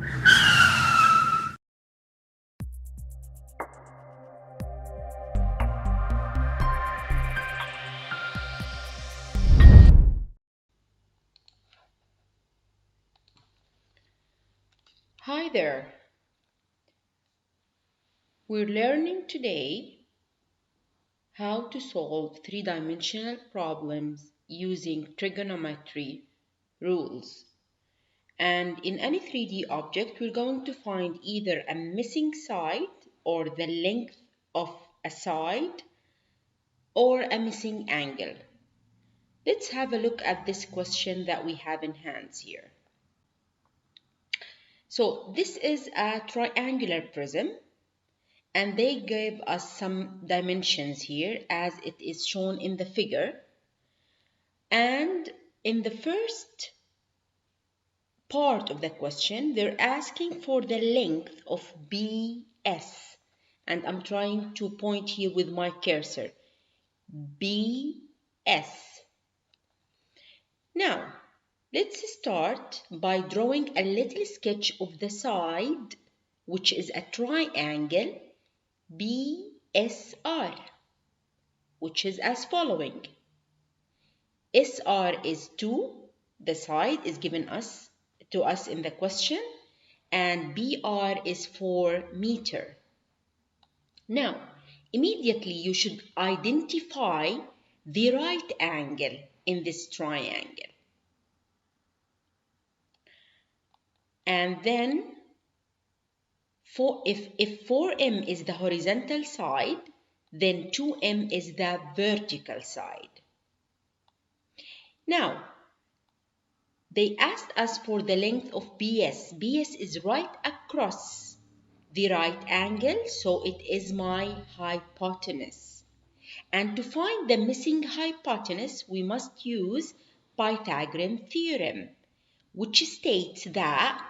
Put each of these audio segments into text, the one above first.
Hi there. We're learning today how to solve three-dimensional problems using trigonometry rules. And in any 3D object, we're going to find either a missing side or the length of a side or a missing angle. Let's have a look at this question that we have in hands here. So this is a triangular prism, and they gave us some dimensions here as it is shown in the figure. And in the first part of the question, they're asking for the length of BS. And I'm trying to point here with my cursor. BS. Now, let's start by drawing a little sketch of the side, which is a triangle BSR, which is as following. SR is 2, the side is given to us in the question, and BR is 4 meter. Now, immediately you should identify the right angle in this triangle. And then, if 4M is the horizontal side, then 2M is the vertical side. Now, they asked us for the length of BS. BS is right across the right angle, so it is my hypotenuse. And to find the missing hypotenuse, we must use Pythagorean theorem, which states that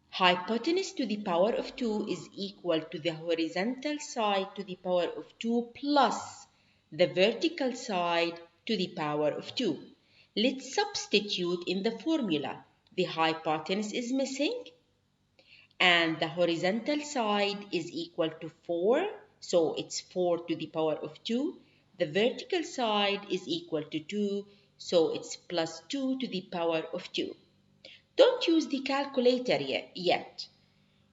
hypotenuse to the power of 2 is equal to the horizontal side to the power of 2 plus the vertical side to the power of 2. Let's substitute in the formula. The hypotenuse is missing and the horizontal side is equal to 4, so it's 4 to the power of 2. The vertical side is equal to 2, so it's plus 2 to the power of 2. Don't use the calculator yet.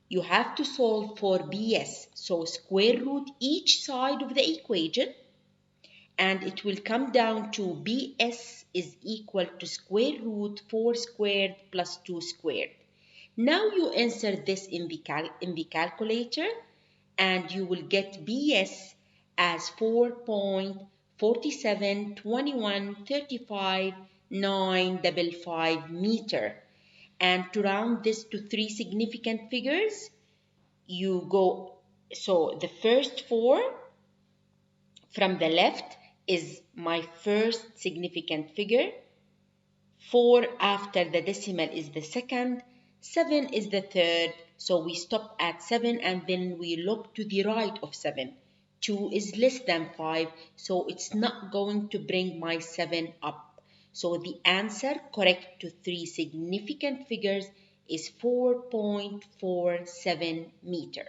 You have to solve for BS, so square root each side of the equation, and it will come down to BS is equal to square root 4 squared plus 2 squared. Now you insert this in the calculator, and you will get BS as 4.472135.955 meter. And to round this to 3 significant figures, you go, so the first 4 from the left is my first significant figure. 4 after the decimal is the second. 7 is the third. So we stop at 7 and then we look to the right of 7. 2 is less than 5. So it's not going to bring my 7 up. So the answer correct to 3 significant figures is 4.47 meter.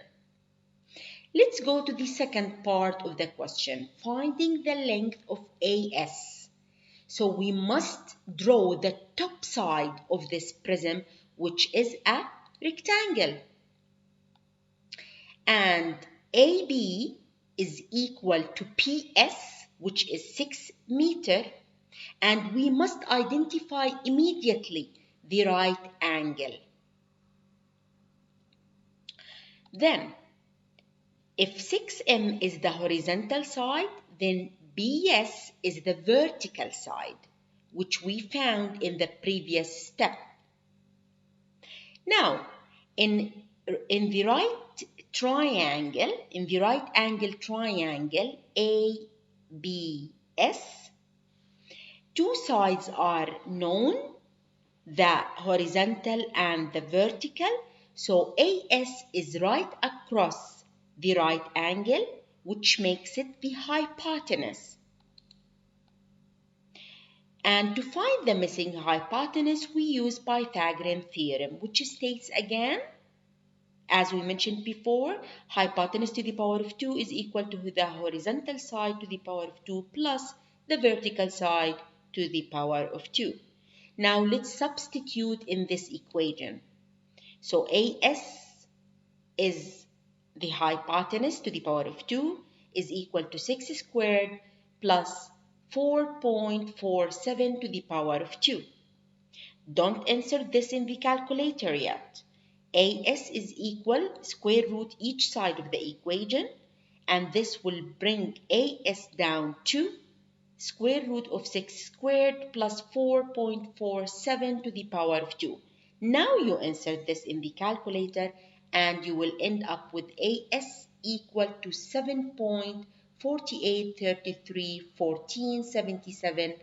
Let's go to the second part of the question, finding the length of AS. So we must draw the top side of this prism, which is a rectangle. And AB is equal to PS, which is 6 meter. And we must identify immediately the right angle. Then, if 6M is the horizontal side, then BS is the vertical side, which we found in the previous step. Now, in the right angle triangle ABS, two sides are known, the horizontal and the vertical. So AS is right across the right angle, which makes it the hypotenuse. And to find the missing hypotenuse, we use Pythagorean theorem, which states again, as we mentioned before, hypotenuse to the power of 2 is equal to the horizontal side to the power of 2 plus the vertical side to the power of 2. Now let's substitute in this equation. So AS is the hypotenuse to the power of 2 is equal to 6 squared plus 4.47 to the power of 2. Don't insert this in the calculator yet. AS is equal square root each side of the equation, and this will bring AS down to square root of 6 squared plus 4.47 to the power of 2. Now you insert this in the calculator and you will end up with AS equal to 7.48331477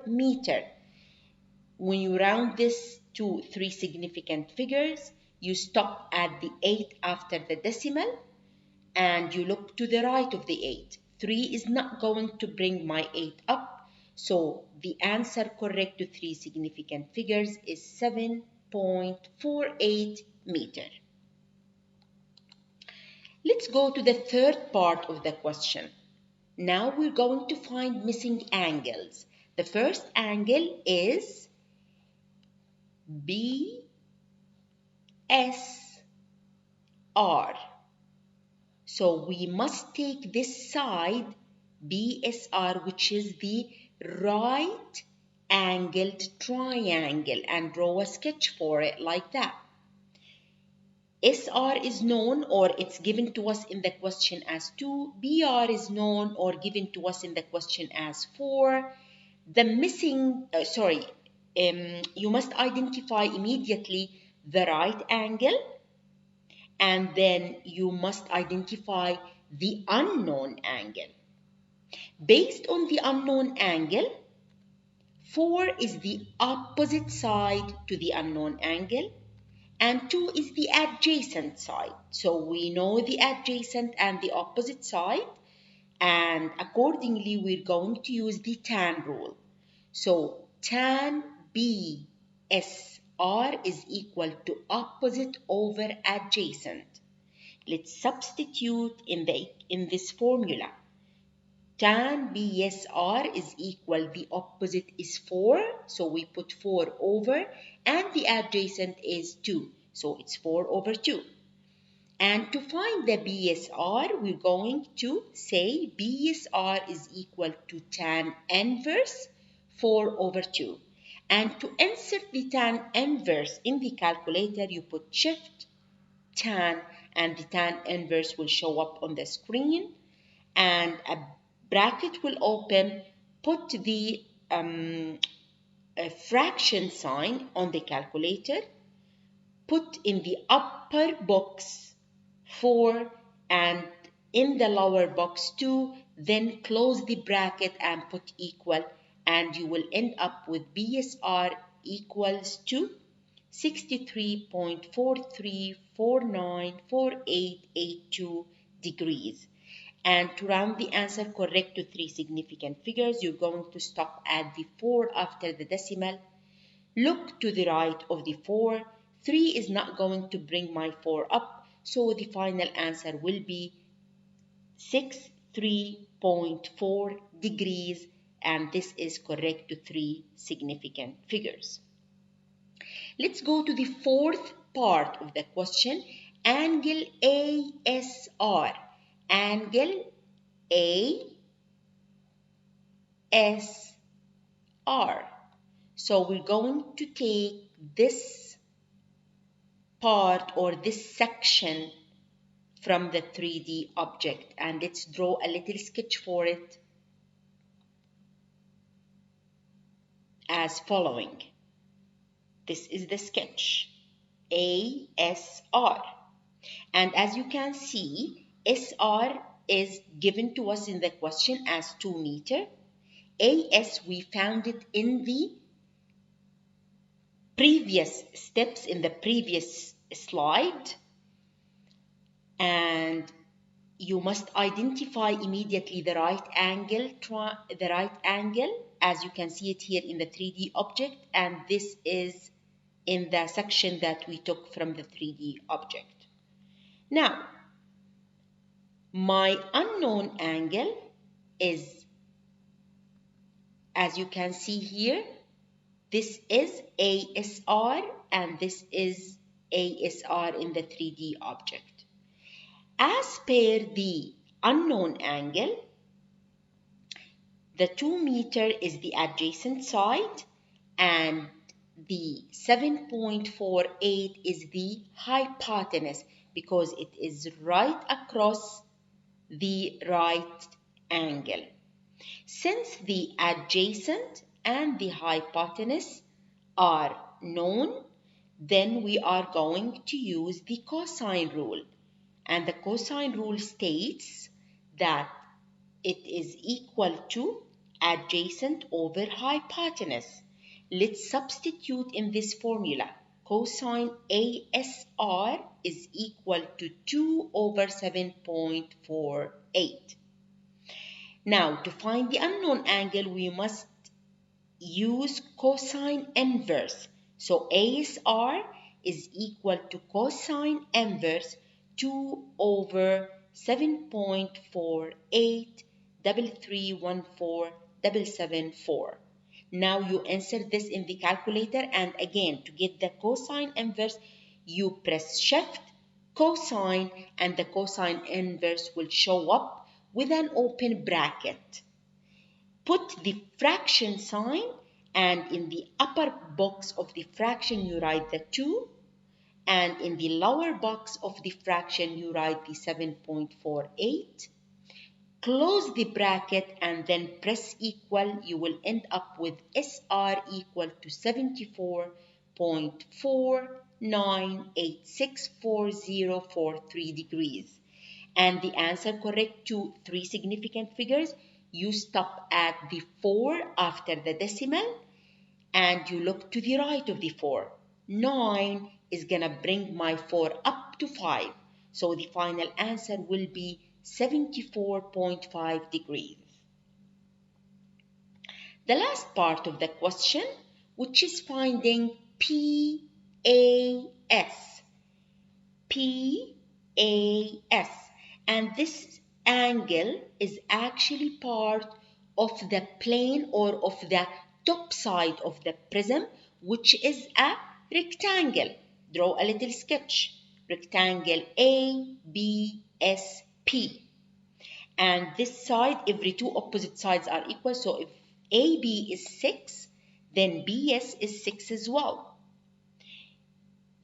meter. When you round this to 3 significant figures, you stop at the 8 after the decimal and you look to the right of the 8. 3 is not going to bring my 8 up, so the answer correct to 3 significant figures is 7.48 meter. Let's go to the third part of the question. Now we're going to find missing angles. The first angle is BSR. So we must take this side BSR, which is the right angled triangle, and draw a sketch for it like that. SR is known or it's given to us in the question as 2. BR is known or given to us in the question as 4. The missing, you must identify immediately the right angle, and then you must identify the unknown angle. Based on the unknown angle, 4 is the opposite side to the unknown angle, and 2 is the adjacent side. So we know the adjacent and the opposite side, and accordingly we're going to use the tan rule. So tan BSR is equal to opposite over adjacent. Let's substitute in this formula. Tan BSR is equal, the opposite is 4, so we put 4 over, and the adjacent is 2, so it's 4 over 2. And to find the BSR, we're going to say BSR is equal to tan inverse 4 over 2. And to insert the tan inverse in the calculator, you put shift tan, and the tan inverse will show up on the screen, and a bracket will open. Put the fraction sign on the calculator, put in the upper box 4 and in the lower box 2, then close the bracket and put equal, and you will end up with BSR equals to 63.43494882 degrees. And to round the answer correct to 3 significant figures, you're going to stop at the 4 after the decimal. Look to the right of the 4. 3 is not going to bring my 4 up, so the final answer will be 63.4 degrees, and this is correct to 3 significant figures. Let's go to the fourth part of the question, angle ASR. Angle ASR. So we're going to take this part or this section from the 3D object, and let's draw a little sketch for it as following. This is the sketch, ASR. And as you can see, SR is given to us in the question as 2 meters. AS, we found it in the previous steps, in the previous slide. And you must identify immediately the right angle, as you can see it here in the 3D object, and this is in the section that we took from the 3D object. Now, my unknown angle is, as you can see here, this is ASR and this is ASR in the 3D object. As per the unknown angle, the 2 meter is the adjacent side and the 7.48 is the hypotenuse because it is right across the right angle. Since the adjacent and the hypotenuse are known, then we are going to use the cosine rule. And the cosine rule states that it is equal to adjacent over hypotenuse. Let's substitute in this formula. Cosine ASR is equal to 2 over 7.48. Now, to find the unknown angle, we must use cosine inverse. So ASR is equal to cosine inverse 2 over 7.48 3314774. Now you insert this in the calculator, and again, to get the cosine inverse, you press shift cosine and the cosine inverse will show up with an open bracket. Put the fraction sign, and in the upper box of the fraction you write the 2, and in the lower box of the fraction you write the 7.48. Close the bracket and then press equal. You will end up with SR equal to 74.49864043 degrees. And the answer correct to 3 significant figures, you stop at the 4 after the decimal and you look to the right of the 4. 9 is gonna bring my 4 up to 5. So the final answer will be 74.5 degrees. The last part of the question, which is finding PAS. PAS. And this angle is actually part of the plane or of the top side of the prism, which is a rectangle. Draw a little sketch. Rectangle ABSP. And this side, every two opposite sides are equal. So if AB is 6, then BS is 6 as well.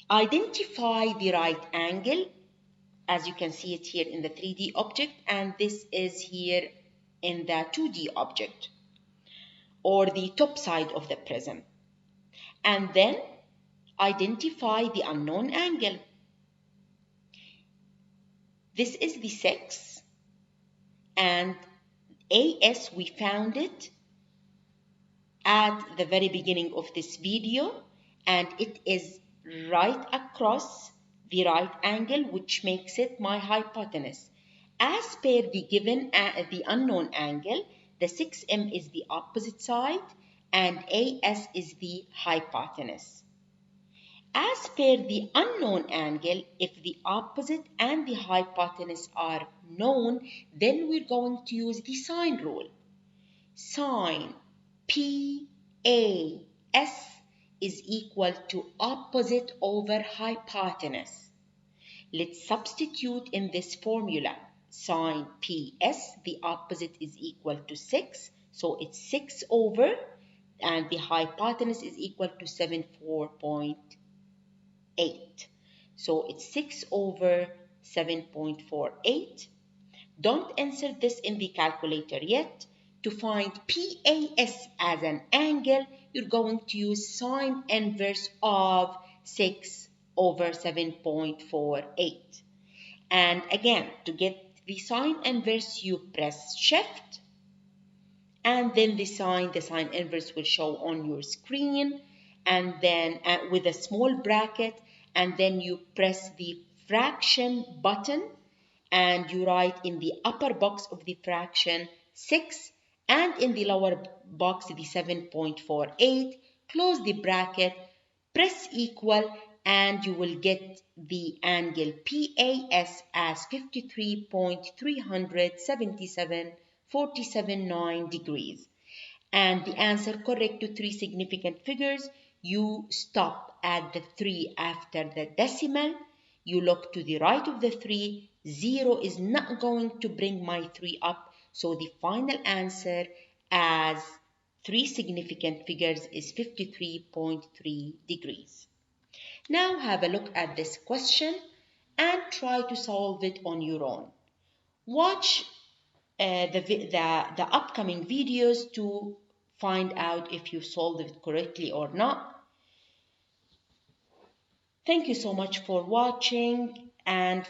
Identify the right angle, as you can see it here in the 3D object, and this is here in the 2D object, or the top side of the prism. And then identify the unknown angle. This is the 6, and AS, we found it at the very beginning of this video, and it is right across the right angle, which makes it my hypotenuse. As per the given the unknown angle, the 6M is the opposite side and AS is the hypotenuse. As per the unknown angle, if the opposite and the hypotenuse are known, then we're going to use the sine rule. Sine PAS is equal to opposite over hypotenuse. Let's substitute in this formula. Sine PS, the opposite is equal to 6. So it's 6 over, and the hypotenuse is equal to 74.8. So it's 6 over 7.48. Don't insert this in the calculator yet. To find PAS as an angle, you're going to use sine inverse of 6 over 7.48. And again, to get the sine inverse, you press shift, and then the sine inverse will show on your screen, and then with a small bracket, and then you press the fraction button, and you write in the upper box of the fraction 6 and in the lower box the 7.48, close the bracket, press equal, and you will get the angle PAS as 53.377.479 degrees. And the answer correct to three significant figures, you stop at the 3 after the decimal. You look to the right of the 3. 0 is not going to bring my 3 up. So the final answer as three significant figures is 53.3 degrees. Now have a look at this question and try to solve it on your own. Watch the upcoming videos to find out if you solved it correctly or not. Thank you so much for watching, and